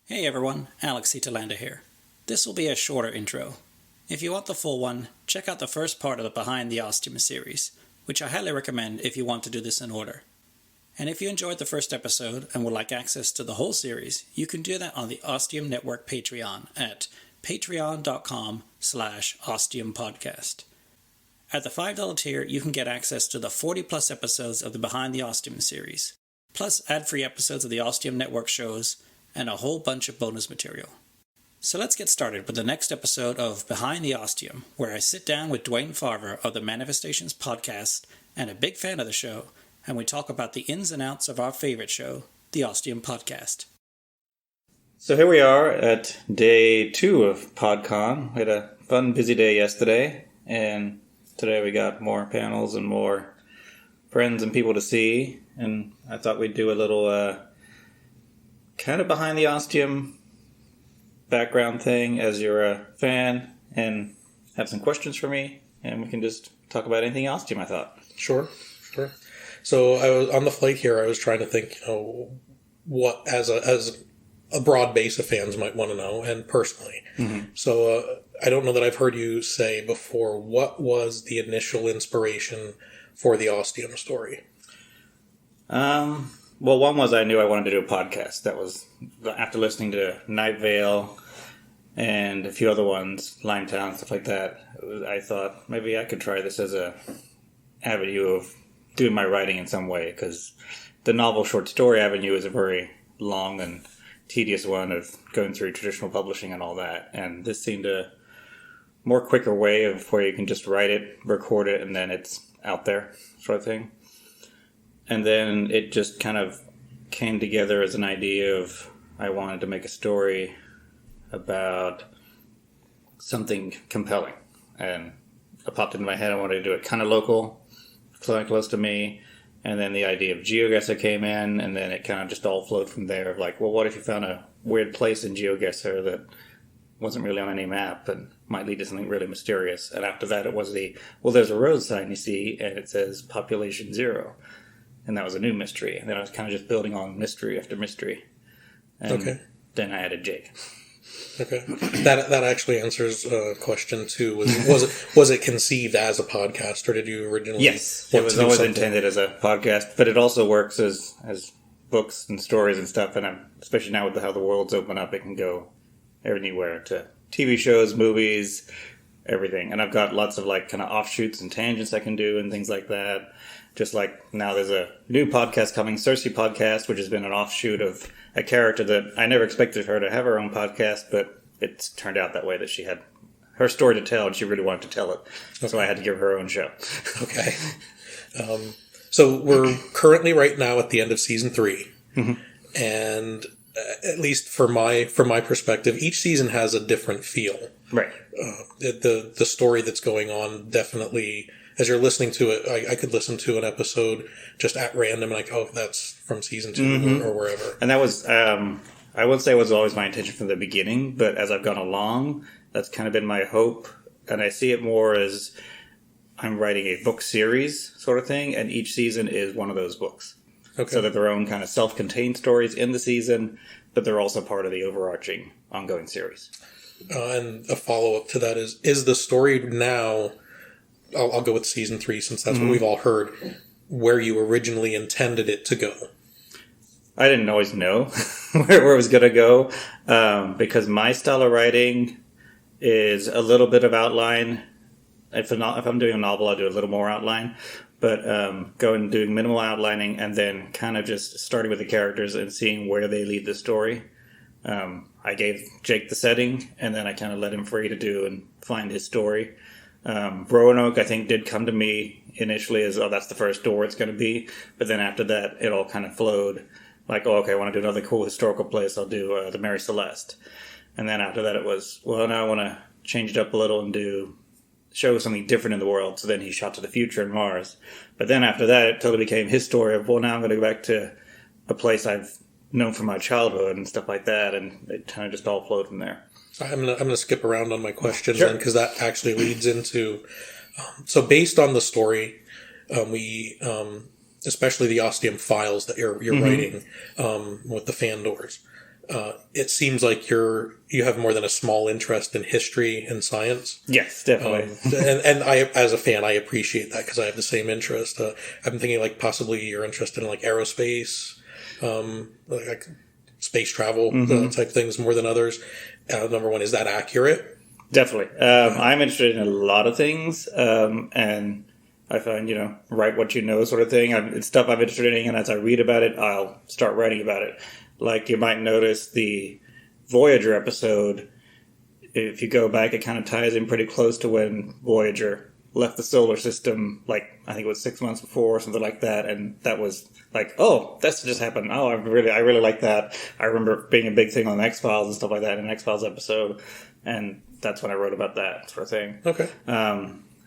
Hey everyone, Alex Telander here. This will be a shorter intro. If you want the full one, check out the first part of the Behind the Ostium series, which I highly recommend if you want to do this in order. And if you enjoyed the first episode and would like access to the whole series, you can do that on the Ostium Network Patreon at patreon.com/ostiumpodcast. At the $5 tier, you can get access to the 40-plus episodes of the Behind the Ostium series, plus ad-free episodes of the Ostium Network shows, and a whole bunch of bonus material. So let's get started with the next episode of Behind the Ostium, where I sit down with Dwayne Farver of the Manifestations podcast and a big fan of the show, and we talk about the ins and outs of our favorite show, the Ostium podcast. So here we are at day 2 of Podcon. We had a fun, busy day yesterday, and today we got more panels and more friends and people to see, and I thought we'd do a little kind of Behind the Ostium background thing as you're a fan, and have some questions for me, and we can just talk about anything Ostium, I thought. Sure. So I was on the flight here. I was trying to think, what as a broad base of fans might want to know, and personally. Mm-hmm. So I don't know that I've heard you say before. What was the initial inspiration for the Ostium story? Well, one was I knew I wanted to do a podcast. That was after listening to Night Vale and a few other ones, Limetown, stuff like that. I thought maybe I could try this as a avenue of doing my writing in some way, because the novel short story avenue is a very long and tedious one of going through traditional publishing and all that. And this seemed a more quicker way of where you can just write it, record it, and then it's out there, sort of thing. And then it just kind of came together as an idea of I wanted to make a story about something compelling. And it popped into my head. I wanted to do it kind of local, close to me. And then the idea of GeoGuessr came in, and then it kind of just all flowed from there. Of like, well, what if you found a weird place in GeoGuessr that wasn't really on any map and might lead to something really mysterious? And after that, it was there's a road sign you see, and it says population 0. And that was a new mystery. And then I was kind of just building on mystery after mystery. And then I added Jake. Okay. That actually answers question 2. Was it conceived as a podcast, or did you originally? Yes, it was always intended as a podcast, but it also works as books and stories and stuff. And especially now with how the world's open up, it can go anywhere to TV shows, movies, everything. And I've got lots of like kind of offshoots and tangents I can do and things like that. Just like now there's a new podcast coming, Circe podcast, which has been an offshoot of a character that I never expected her to have her own podcast, but it's turned out that way, that she had her story to tell and she really wanted to tell it. Okay. So I had to give her own show. Okay. So we're currently right now at the end of season 3. Mm-hmm. And at least for my perspective, each season has a different feel. Right. The story that's going on definitely, as you're listening to it, I could listen to an episode just at random, like, oh, that's from season 2 mm-hmm. or wherever. And that was, I would say it was always my intention from the beginning, but as I've gone along, that's kind of been my hope. And I see it more as I'm writing a book series sort of thing, and each season is one of those books. Okay. So that they're own kind of self-contained stories in the season, but they're also part of the overarching ongoing series. And a follow-up to that is the story now, I'll go with season 3 since that's what we've all heard, where you originally intended it to go. I didn't always know where it was going to go, because my style of writing is a little bit of outline. If I'm doing a novel, I'll do a little more outline, but doing minimal outlining and then kind of just starting with the characters and seeing where they lead the story. I gave Jake the setting, and then I kind of let him free to do and find his story. Roanoke, I think, did come to me initially as, oh, that's the first door it's going to be. But then after that, it all kind of flowed. Like, oh, okay, I want to do another cool historical place. I'll do the Mary Celeste. And then after that, it was, well, now I want to change it up a little and show something different in the world. So then he shot to the future in Mars. But then after that, it totally became his story of, well, now I'm going to go back to a place I've known from my childhood and stuff like that. And it kind of just all flowed from there. I'm gonna skip around on my questions sure. then, because that actually leads into so based on the story, we especially the Ostium files that you're mm-hmm. writing with the fan doors. it seems like you have more than a small interest in history and science. Yes, definitely. And I, as a fan, I appreciate that because I have the same interest. I've been thinking like possibly you're interested in like aerospace, like space travel type things more than others. Number one, is that accurate? Definitely. I'm interested in a lot of things, and I find, write what you know sort of thing. It's stuff I'm interested in, and as I read about it, I'll start writing about it. Like you might notice the Voyager episode, if you go back, it kind of ties in pretty close to when Voyager left the solar system, like I think it was 6 months before or something like that, and that was like, oh, that's just happened. Oh, I really like that. I remember being a big thing on X-Files and stuff like that in an X-Files episode, and that's when I wrote about that sort of thing. Okay.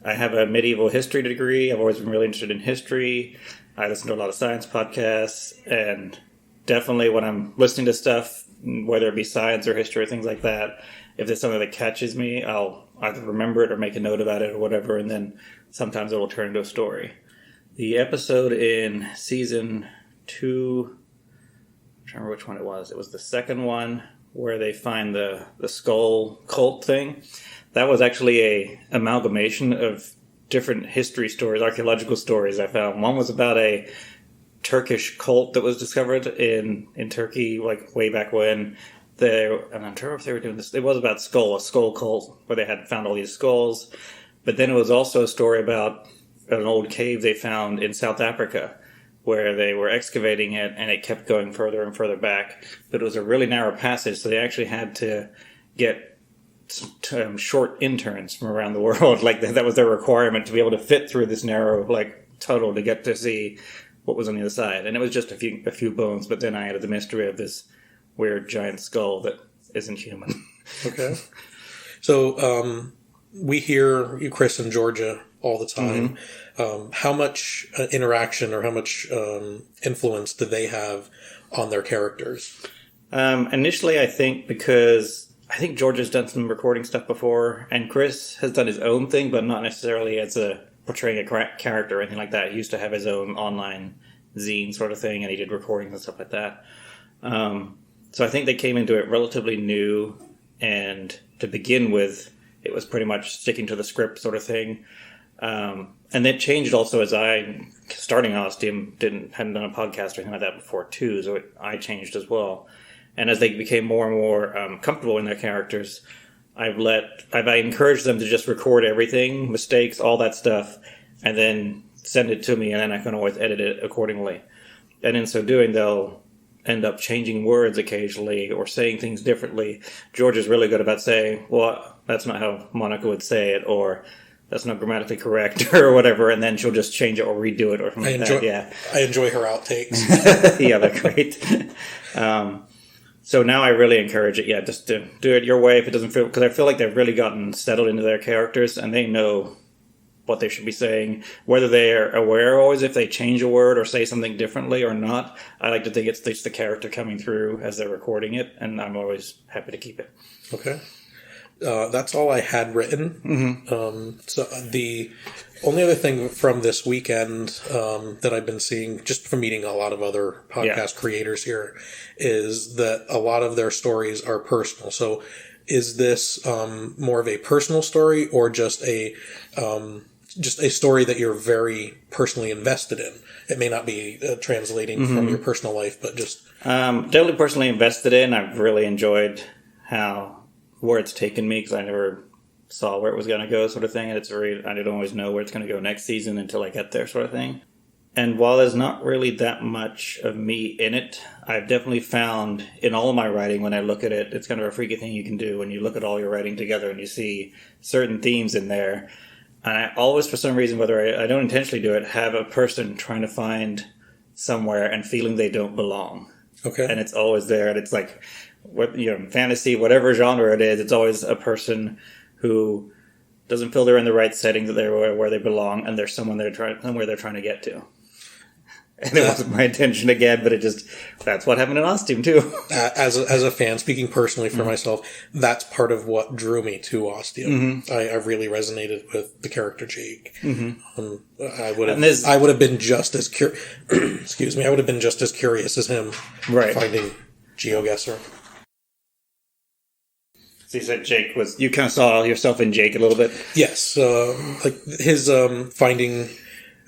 I have a medieval history degree. I've always been really interested in history. I listen to a lot of science podcasts, and definitely when I'm listening to stuff, whether it be science or history or things like that, if there's something that catches me, I'll either remember it or make a note about it or whatever, and then sometimes it will turn into a story. The episode in season 2, I'm trying to remember which one it was. It was the second one where they find the skull cult thing. That was actually a amalgamation of different history stories, archaeological stories I found. One was about a Turkish cult that was discovered in Turkey, like way back when. And I'm sure if they were doing this. It was about a skull cult, where they had found all these skulls. But then it was also a story about an old cave they found in South Africa, where they were excavating it, and it kept going further and further back. But it was a really narrow passage, so they actually had to get short interns from around the world. Like that was their requirement to be able to fit through this narrow tunnel to get to see what was on the other side. And it was just a few bones, but then I added the mystery of this weird giant skull that isn't human. Okay. So we hear you, Chris, and Georgia all the time. How much interaction or how much influence do they have on their characters? Initially, I think because I think Georgia's done some recording stuff before, and Chris has done his own thing, but not necessarily as portraying a character or anything like that. He used to have his own online zine sort of thing, and he did recordings and stuff like that. So I think they came into it relatively new, and to begin with, it was pretty much sticking to the script sort of thing. And it changed also as starting Ostium, hadn't done a podcast or anything like that before too, so I changed as well. And as they became more and more comfortable in their characters, I've encouraged them to just record everything, mistakes, all that stuff, and then send it to me, and then I can always edit it accordingly. And in so doing, they'll end up changing words occasionally or saying things differently. George is really good about saying, well, that's not how Monica would say it, or that's not grammatically correct, or whatever, and then she'll just change it or redo it or something like that. Yeah. I enjoy her outtakes. Yeah, they're great. So now I really encourage it, just to do it your way if it doesn't feel... Because I feel like they've really gotten settled into their characters, and they know what they should be saying. Whether they're aware always if they change a word or say something differently or not, I like to think it's just the character coming through as they're recording it, and I'm always happy to keep it. Okay. That's all I had written. So the only other thing from this weekend that I've been seeing, just from meeting a lot of other podcast creators here, is that a lot of their stories are personal. So is this more of a personal story or just a story that you're very personally invested in? It may not be translating from your personal life, but just... Definitely personally invested in. I've really enjoyed where it's taken me, because I never saw where it was going to go sort of thing. And I didn't always know where it's going to go next season until I get there sort of thing. And while there's not really that much of me in it, I've definitely found in all of my writing, when I look at it, it's kind of a freaky thing you can do when you look at all your writing together and you see certain themes in there. And I always, for some reason, whether I don't intentionally do it, have a person trying to find somewhere and feeling they don't belong. Okay. And it's always there. And it's like, fantasy, whatever genre it is, it's always a person who doesn't feel they're in the right setting, that they're where they belong, and there's somewhere they're trying to get to. And it wasn't my intention again, but that's what happened in Ostium too. As a fan, speaking personally for myself, that's part of what drew me to Ostium. I really resonated with the character Jake. I would have been just as excuse me. I would have been just as curious as him, finding GeoGuessr. So you said Jake was... You kind of saw yourself in Jake a little bit? Yes. Like his finding...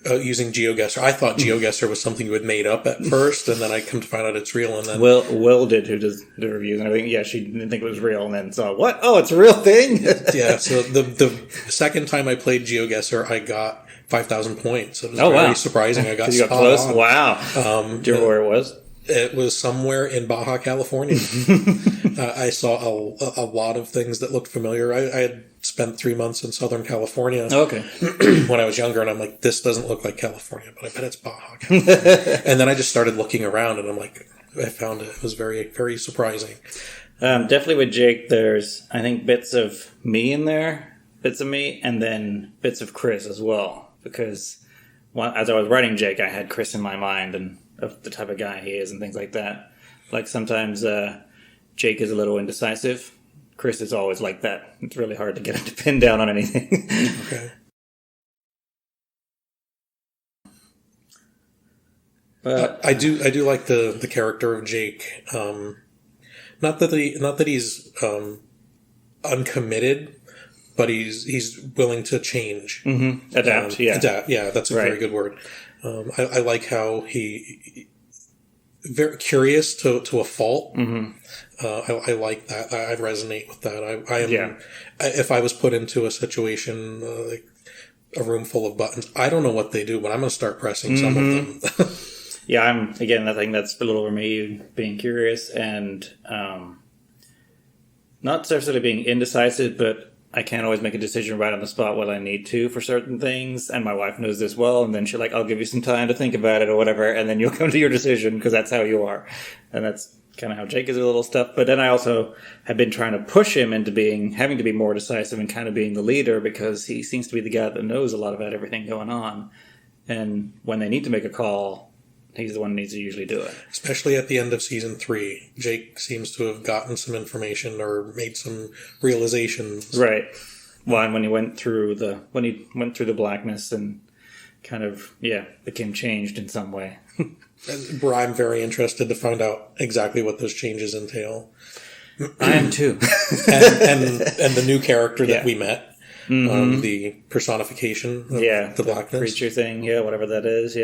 using GeoGuessr. I thought GeoGuessr was something you had made up at first, and then I come to find out it's real. And then Will did, who does the reviews and everything. Yeah, she didn't think it was real, and then saw, what? Oh, it's a real thing? Yeah, so the second time I played GeoGuessr, I got 5,000 points. It was very surprising. I got you got close? On. Wow. Do you remember where it was? It was somewhere in Baja, California. I saw a lot of things that looked familiar. I had spent 3 months in Southern California when I was younger, and I'm like, this doesn't look like California, but I bet it's Baja, California. And then I just started looking around, and I'm like, I found it. It was very, very surprising. Definitely with Jake, there's, I think, bits of me in there, bits of me, and then bits of Chris as well. Because as I was writing Jake, I had Chris in my mind, and of the type of guy he is and things like that. Like sometimes Jake is a little indecisive. Chris is always like that. It's really hard to get him to pin down on anything. Okay. But I do like the character of Jake. Not that he's uncommitted, but he's willing to change, adapt. Adapt. Yeah, that's a very good word. I like how he very curious to a fault. I like that. I resonate with that. I am. If I was put into a situation like a room full of buttons, I don't know what they do, but I'm going to start pressing some of them. Yeah, I think that's a little over me, being curious and not necessarily being indecisive, but I can't always make a decision right on the spot what I need to for certain things, and my wife knows this well, and then she's like, I'll give you some time to think about it or whatever, and then you'll come to your decision because that's how you are. And that's kind of how Jake is a little stuff. But then I also have been trying to push him into having to be more decisive and kind of being the leader, because he seems to be the guy that knows a lot about everything going on. And when they need to make a call, he's the one who needs to usually do it. Especially at the end of season 3, Jake seems to have gotten some information or made some realizations. Right. Well, and when he went through the blackness and kind of became changed in some way. Where I'm very interested to find out exactly what those changes entail. I am too. and the new character that we met, the personification of the blackness, creature thing, whatever that is,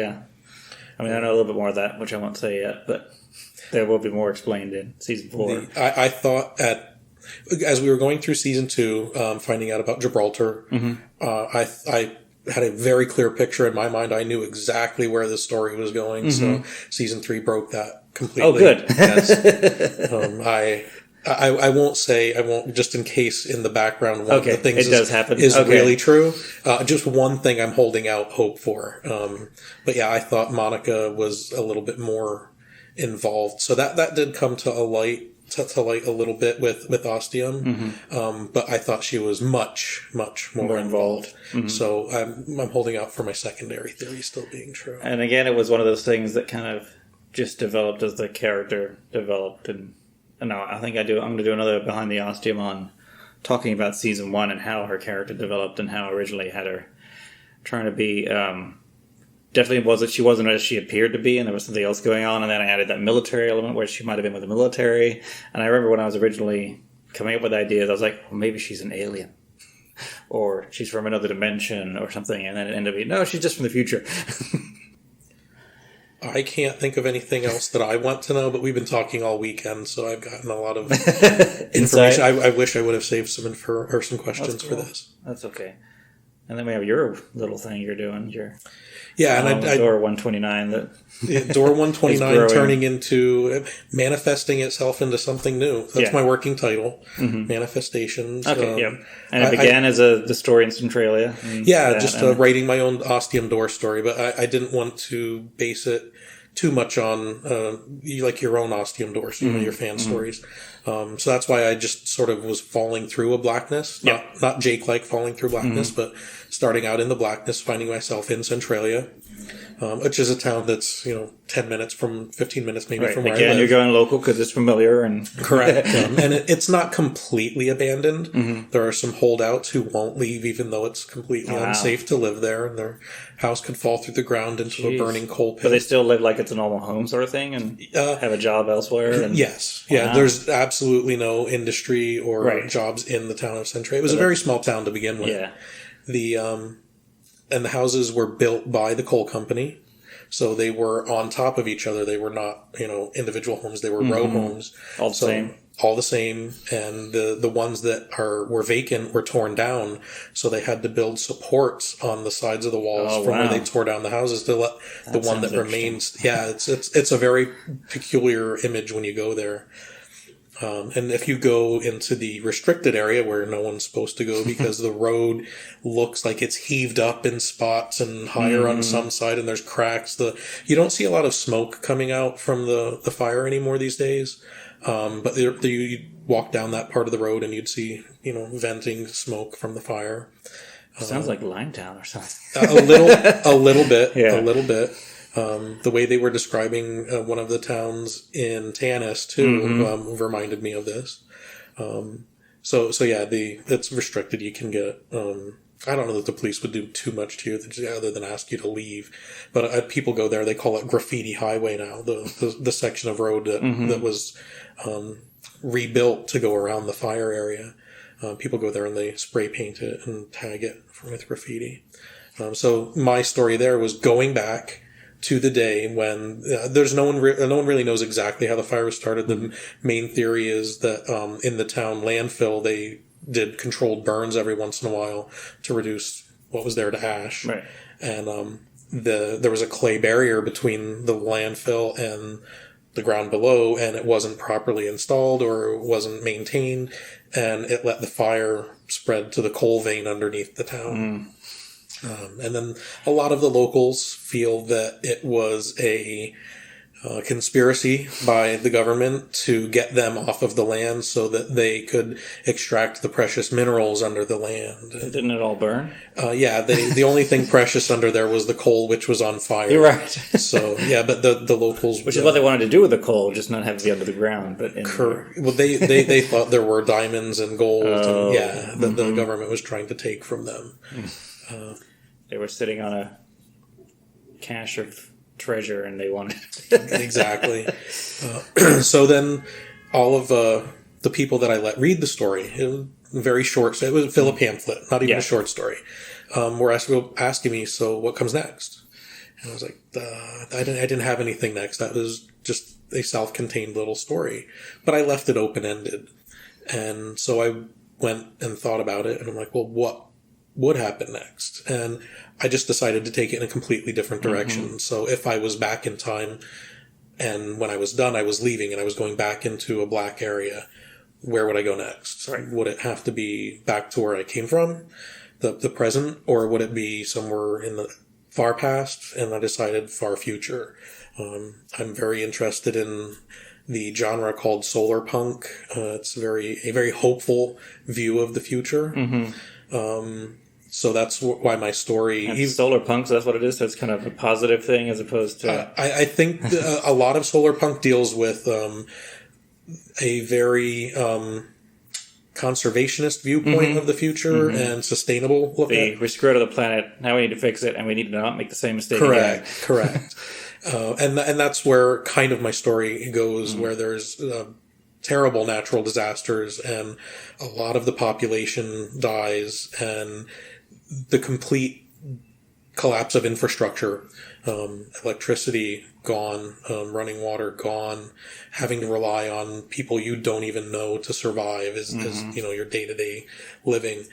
I mean, I know a little bit more of that, which I won't say yet, but there will be more explained in season 4. I thought as we were going through season 2, finding out about Gibraltar, I had a very clear picture in my mind. I knew exactly where the story was going, so season 3 broke that completely. Oh, good. Yes. I won't, just in case in the background one of the things is really true. Just one thing I'm holding out hope for. But yeah, I thought Monica was a little bit more involved. So that did come to light a little bit with Ostium. But I thought she was much, much more involved. So I'm holding out for my secondary theory still being true. And again, it was one of those things that kind of just developed as the character developed. And no, I think I'm going to do another Behind the Ostium on talking about season 1 and how her character developed and how I originally had her trying to be. Definitely she wasn't as she appeared to be, and there was something else going on. And then I added that military element where she might have been with the military. And I remember when I was originally coming up with ideas, I was like, well, maybe she's an alien, or she's from another dimension or something. And then it ended up being, no, she's just from the future. I can't think of anything else that I want to know, but we've been talking all weekend, so I've gotten a lot of information. I wish I would have saved some questions for this. That's okay. And then we have your little thing you're doing. And Door 129. Door 129 turning into manifesting itself into something new. That's my working title. Manifestations. Okay, And it began as the story in Centralia. Writing my own Ostium Door story, but I didn't want to base it too much on your own Ostium Doors, your fan stories. So that's why I just sort of was falling through a blackness, not Jake-like falling through blackness, but starting out in the blackness, finding myself in Centralia, which is a town that's 15 minutes from where I live. Again, you're going local because it's familiar and correct. And it's not completely abandoned. There are some holdouts who won't leave, even though it's completely unsafe to live there, and their house could fall through the ground into a burning coal pit. But they still live like it's a normal home sort of thing, and have a job elsewhere. And... Yes, there's absolutely no industry or Right. jobs in the town of Centray. It was a very small town to begin with. Yeah. And the houses were built by the coal company. So they were on top of each other. They were not, individual homes. They were row homes. All the same. All the same. And the ones that were vacant were torn down. So they had to build supports on the sides of the walls from where they tore down the houses to let the one that remains. Yeah, it's a very peculiar image when you go there. And if you go into the restricted area where no one's supposed to go because the road looks like it's heaved up in spots and higher on some side and there's cracks. You don't see a lot of smoke coming out from the fire anymore these days. But you walk down that part of the road and you'd see, venting smoke from the fire. Sounds like Limetown or something. A little bit. Yeah. A little bit. The way they were describing one of the towns in Tanis too reminded me of this. So yeah, it's restricted. You can get. I don't know that the police would do too much to you other than ask you to leave. But people go there. They call it Graffiti Highway now. The section of road that was rebuilt to go around the fire area. People go there and they spray paint it and tag it with graffiti. So my story there was going back to the day when no one really knows exactly how the fire was started. The main theory is that in the town landfill they did controlled burns every once in a while to reduce what was there to ash. Right. And there was a clay barrier between the landfill and the ground below, and it wasn't properly installed or wasn't maintained, and it let the fire spread to the coal vein underneath the town. And then a lot of the locals feel that it was a conspiracy by the government to get them off of the land so that they could extract the precious minerals under the land. Didn't it all burn? Yeah, the only thing precious under there was the coal, which was on fire. You're right. So, yeah, but the locals... Which is what they wanted to do with the coal, just not have it be under the ground. But well, they thought there were diamonds and gold, and the government was trying to take from them. They were sitting on a cache of treasure and they wanted Exactly. So then all of the people that I let read the story, it was very short, it was a Philip pamphlet, not even a short story, were asking me, so what comes next? And I was like, I didn't have anything next. That was just a self-contained little story. But I left it open-ended. And so I went and thought about it, and I'm like, well, what would happen next? And I just decided to take it in a completely different direction. So if I was back in time and when I was done, I was leaving and I was going back into a black area, where would I go next? Right. Would it have to be back to where I came from, the present, or would it be somewhere in the far past? And I decided far future. I'm very interested in the genre called solar punk. It's a very hopeful view of the future. So that's why my story... solar punk, so that's what it is? So it's kind of a positive thing as opposed to... I think a lot of solar punk deals with a very conservationist viewpoint of the future and sustainable look at... We screwed up the planet, now we need to fix it, and we need to not make the same mistake again. Correct. And that's where kind of my story goes, where there's... terrible natural disasters and a lot of the population dies and the complete collapse of infrastructure, electricity gone, running water gone, having to rely on people you don't even know to survive as your day-to-day living.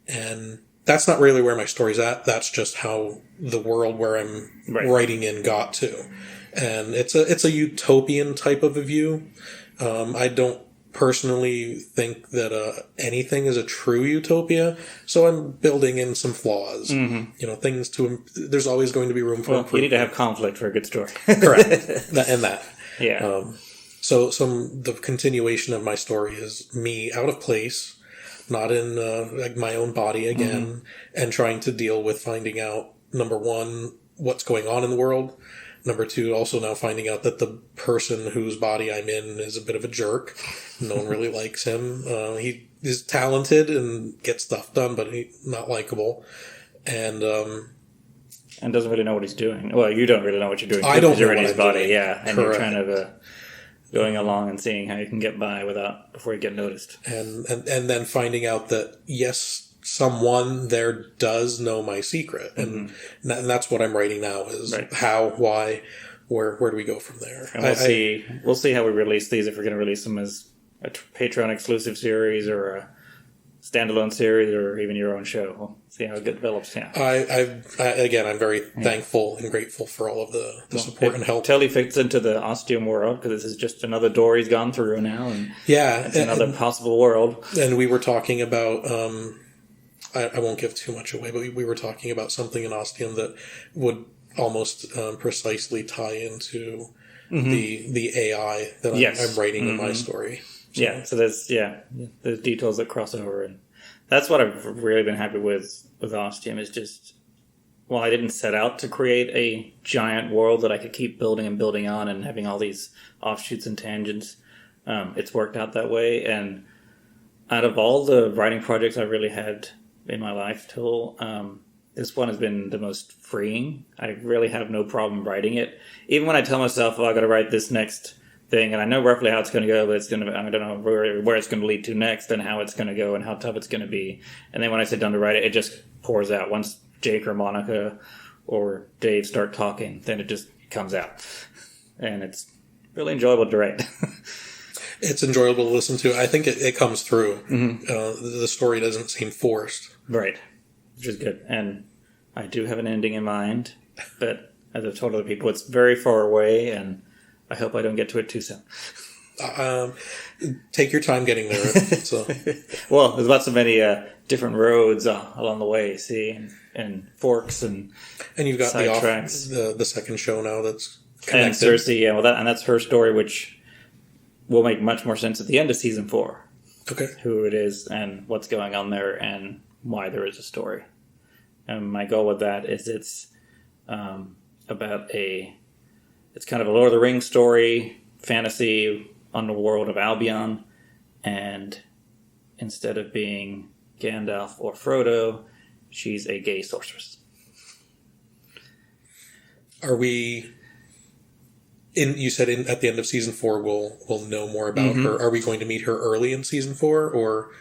And that's not really where my story's at. That's just how the world where I'm writing in got to. And it's a utopian type of a view. I don't personally think that anything is a true utopia, so I'm building in some flaws. Things there's always going to be room for improvement. You need to have conflict for a good story. Correct. That. Yeah. So the continuation of my story is me out of place, not in my own body again, and trying to deal with finding out, number one, what's going on in the world. Number two, also now finding out that the person whose body I'm in is a bit of a jerk. No one really likes him. He is talented and gets stuff done, but he's not likable. And doesn't really know what he's doing. Well, you don't really know what you're doing. I don't know you're in what his I'm body, doing. yeah. And Correct. you're kind of going along and seeing how you can get by before you get noticed. And then finding out that, yes, someone there does know my secret. And that's what I'm writing now is how, why, where do we go from there? And we'll see how we release these, if we're going to release them as a Patreon exclusive series or a standalone series or even your own show. We'll see how it develops. Yeah. I'm very thankful and grateful for all of the support and help. Totally fits into the Ostium world because this is just another door he's gone through now. And it's another possible world. And we were talking about, I won't give too much away, but we were talking about something in Ostium that would almost precisely tie into the AI that I'm writing in my story. So there's details that cross over, and that's what I've really been happy with Ostium is just, well, I didn't set out to create a giant world that I could keep building and building on and having all these offshoots and tangents. It's worked out that way, and out of all the writing projects I've really had in my life till this one has been the most freeing. I really have no problem writing it. Even when I tell myself, I got to write this next thing, and I know roughly how it's going to go, but I don't know where it's going to lead to next and how it's going to go and how tough it's going to be. And then when I sit down to write it, it just pours out. Once Jake or Monica or Dave start talking, then it just comes out. And it's really enjoyable to write. It's enjoyable to listen to. I think it comes through. The story doesn't seem forced. Right. Which is good. And I do have an ending in mind, but as I've told other people, it's very far away, and I hope I don't get to it too soon. Take your time getting there. So. Well, there's lots of many different roads along the way, see, and forks and you've got tracks. The second show now that's connected. And Circe, and that's her story, which will make much more sense at the end of season 4. Okay. Who it is and what's going on there and why there is a story. And my goal with that is it's it's kind of a Lord of the Rings story, fantasy on the world of Albion, and instead of being Gandalf or Frodo, she's a gay sorceress. Are we... You said at the end of season 4 we'll know more about her. Are we going to meet her early in season 4 or?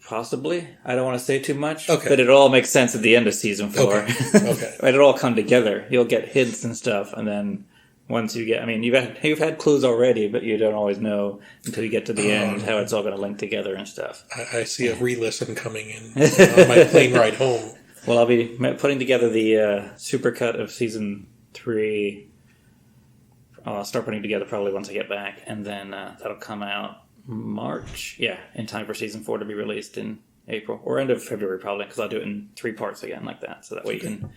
Possibly. I don't want to say too much. Okay. But it all makes sense at the end of season 4. Okay. It'll all come together. You'll get hints and stuff, and then once you get, you've had clues already, but you don't always know until you get to the end how it's all going to link together and stuff. I see a re-listen coming in on my plane ride home. Well, I'll be putting together the supercut of season 3. I'll start putting together probably once I get back, and then that'll come out March. Yeah, in time for season 4 to be released in April or end of February probably, because I'll do it in 3 parts again like that, so that way you can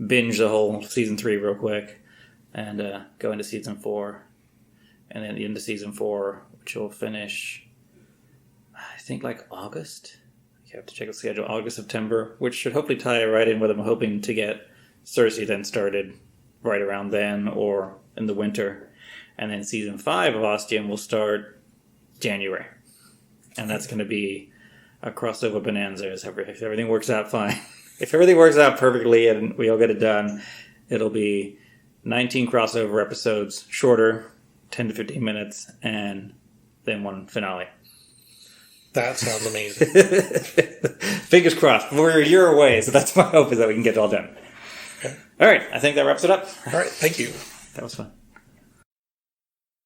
binge the whole season 3 real quick and go into season 4, and then into season 4, which will finish, I think, like August. You have to check the schedule. August, September, which should hopefully tie right in with I'm hoping to get Circe then started right around then or in the winter. And then season 5 of Ostium will start January. And that's going to be a crossover bonanza if everything works out fine. If everything works out perfectly and we all get it done, it'll be 19 crossover episodes, shorter, 10 to 15 minutes, and then one finale. That sounds amazing. Fingers crossed. We're a year away, so that's my hope, is that we can get it all done. Okay. All right, I think that wraps it up. All right, thank you. That was fun.